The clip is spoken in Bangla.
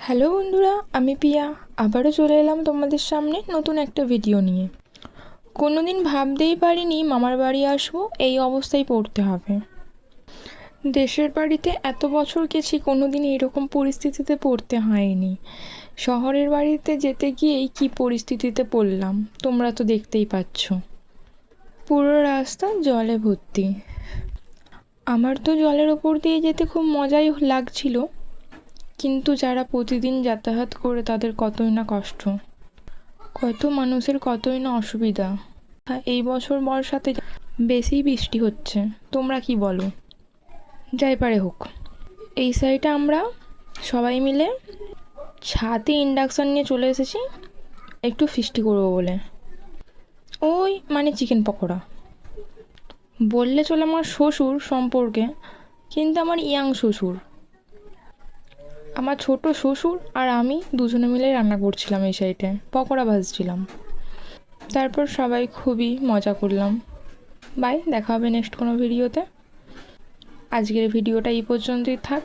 হ্যালো বন্ধুরা, আমি পিয়া আবারও চলে এলাম তোমাদের সামনে নতুন একটা ভিডিও নিয়ে। কোনো দিন ভাবতেই পারিনি মামার বাড়ি আসবো, এই অবস্থায় পড়তে হবে। দেশের বাড়িতে এত বছর গেছি, কোনো দিন এরকম পরিস্থিতিতে পড়তে হয়নি। শহরের বাড়িতে যেতে গিয়েই কী পরিস্থিতিতে পড়লাম তোমরা তো দেখতেই পাচ্ছ। পুরো রাস্তা জলে ভর্তি। আমার তো জলের ওপর দিয়ে যেতে খুব মজাই লাগছিল, কিন্তু যারা প্রতিদিন যাতায়াত করে তাদের কতই না কষ্ট, কত মানুষের কতই না অসুবিধা। এই বছর বর্ষাতে বেশি বৃষ্টি হচ্ছে, তোমরা কি বলো? যাই পারে হোক, এই সাইডে আমরা সবাই মিলে ছাদে ইন্ডাকশান নিয়ে চলে এসেছি একটু ফিস্টি করবো বলে। ওই মানে চিকেন পকোড়া বললে চলে আমার শ্বশুর সম্পর্কে, কিন্তু আমার ইয়াং শ্বশুর, আমার ছোট শ্বশুর আর আমি দুজনে মিলে রান্না করছিলাম, এই সাইডে পকোড়া ভাজছিলাম। তারপর সবাই খুবই মজা করলাম। বাই, দেখা হবে নেক্সট কোনো ভিডিওতে। আজকের ভিডিওটা এই পর্যন্তই থাক।